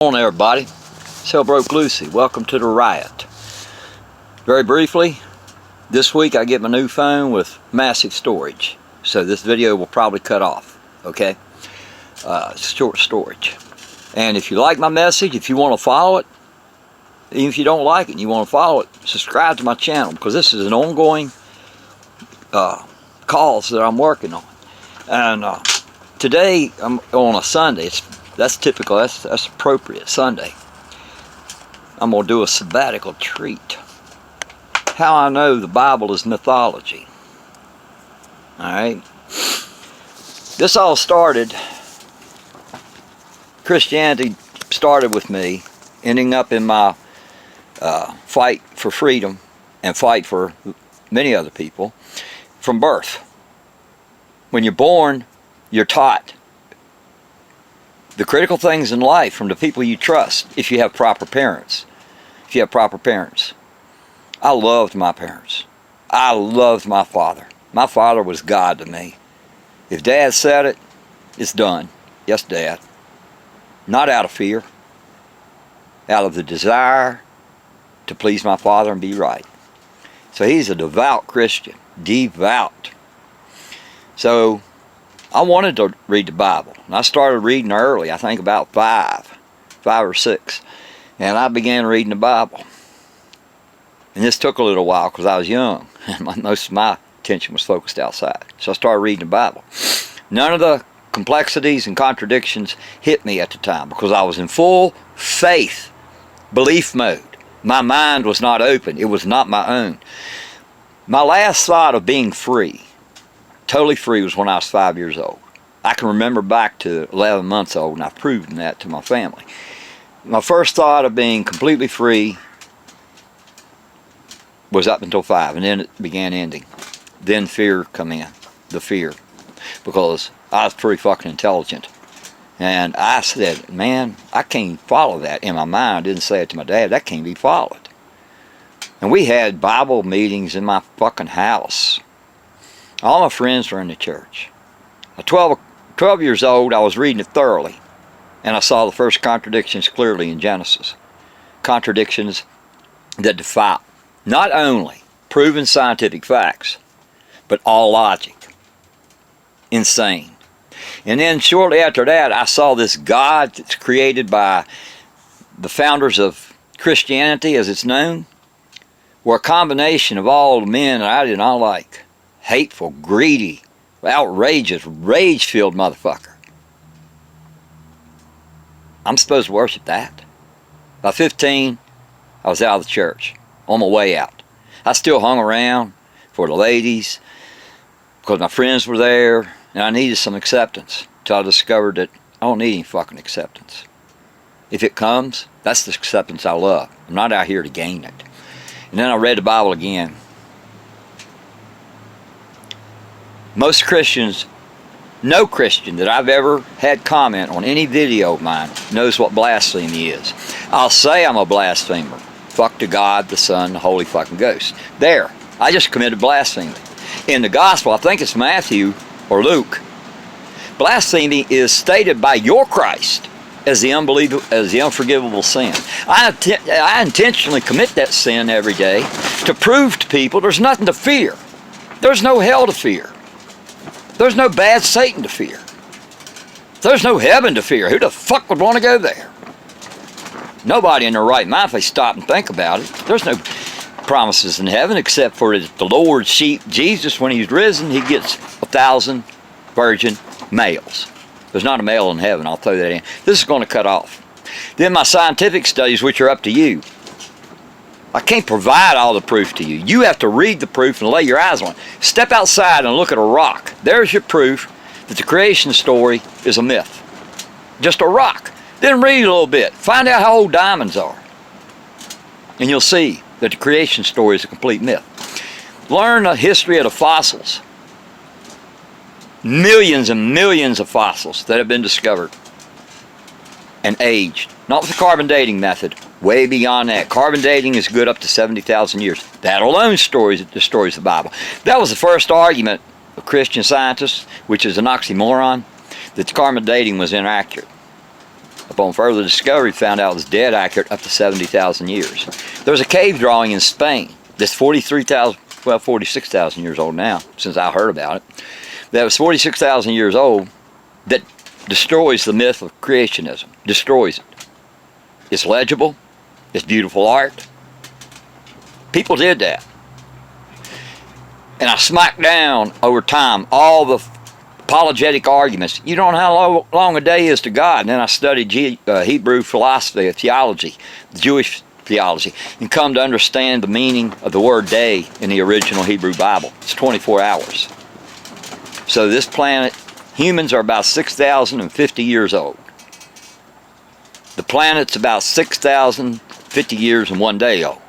On everybody, Cell Broke Lucy, welcome to the riot. Very briefly, this week I get my new phone with massive storage, so this video will probably cut off, okay? Short storage. And if you like my message, if you want to follow it, even if you don't like it and you want to follow it, subscribe to my channel, because this is an ongoing cause that I'm working on. And today, I'm on a Sunday. That's typical, that's appropriate, Sunday. I'm going to do a sabbatical treat. How I know the Bible is mythology. Alright? This all started, Christianity started with me, ending up in my fight for freedom and fight for many other people from birth. When you're born, you're taught the critical things in life from the people you trust, if you have proper parents. If you have proper parents. I loved my parents. I loved my father. My father was God to me. If Dad said it, it's done. Yes, Dad. Not out of fear. Out of the desire to please my father and be right. So he's a devout Christian. Devout. So I wanted to read the Bible, and I started reading early, I think about five or six, and I began reading the Bible. And this took a little while because I was young, and most of my attention was focused outside. So I started reading the Bible. None of the complexities and contradictions hit me at the time because I was in full faith, belief mode. My mind was not open. It was not my own. My last thought of being free, totally free, was when I was 5 years old. I can remember back to 11 months old, and I've proven that to my family. My first thought of being completely free was up until 5, and then it began ending. Then fear come in, the fear, because I was pretty fucking intelligent. And I said, man, I can't follow that in my mind. I didn't say it to my dad. That can't be followed. And we had Bible meetings in my fucking house. All my friends were in the church. At 12 years old, I was reading it thoroughly, and I saw the first contradictions clearly in Genesis. Contradictions that defy not only proven scientific facts, but all logic. Insane. And then shortly after that, I saw this God that's created by the founders of Christianity, as it's known, were a combination of all the men that I did not like. Hateful, greedy, outrageous, rage-filled motherfucker. I'm supposed to worship that. By 15, I was out of the church, on my way out. I still hung around for the ladies because my friends were there, and I needed some acceptance until I discovered that I don't need any fucking acceptance. If it comes, that's the acceptance I love. I'm not out here to gain it. And then I read the Bible again. Most Christians, no Christian that I've ever had comment on any video of mine knows what blasphemy is. I'll say I'm a blasphemer. Fuck to God, the Son, the Holy fucking Ghost. There, I just committed blasphemy. In the Gospel, I think it's Matthew or Luke, blasphemy is stated by your Christ as the unforgivable sin. I intentionally commit that sin every day to prove to people there's nothing to fear. There's no hell to fear. There's no bad Satan to fear. There's no heaven to fear. Who the fuck would want to go there? Nobody in their right mind, if they stop and think about it. There's no promises in heaven except for the Lord Jesus, when he's risen, he gets 1,000 virgin males. There's not a male in heaven, I'll throw that in. This is going to cut off. Then my scientific studies, which are up to you. I can't provide all the proof to you. You have to read the proof and lay your eyes on it. Step outside and look at a rock. There's your proof that the creation story is a myth. Just a rock. Then read a little bit. Find out how old diamonds are. And you'll see that the creation story is a complete myth. Learn the history of the fossils. Millions and millions of fossils that have been discovered and aged. Not with the carbon dating method. Way beyond that. Carbon dating is good up to 70,000 years. That alone destroys the Bible. That was the first argument of Christian scientists, which is an oxymoron, that carbon dating was inaccurate. upon further discovery, found out it was dead accurate up to 70,000 years. There's a cave drawing in Spain that's 46,000 years old now, since I heard about it. That was 46,000 years old that destroys the myth of creationism, destroys it. It's legible, it's beautiful art. People did that. And I smacked down over time all the apologetic arguments. You don't know how long a day is to God. And then I studied Hebrew philosophy, theology, Jewish theology, and come to understand the meaning of the word day in the original Hebrew Bible. It's 24 hours. So this planet, humans are about 6,050 years old. The planet's about 6,050 years and 1 day old.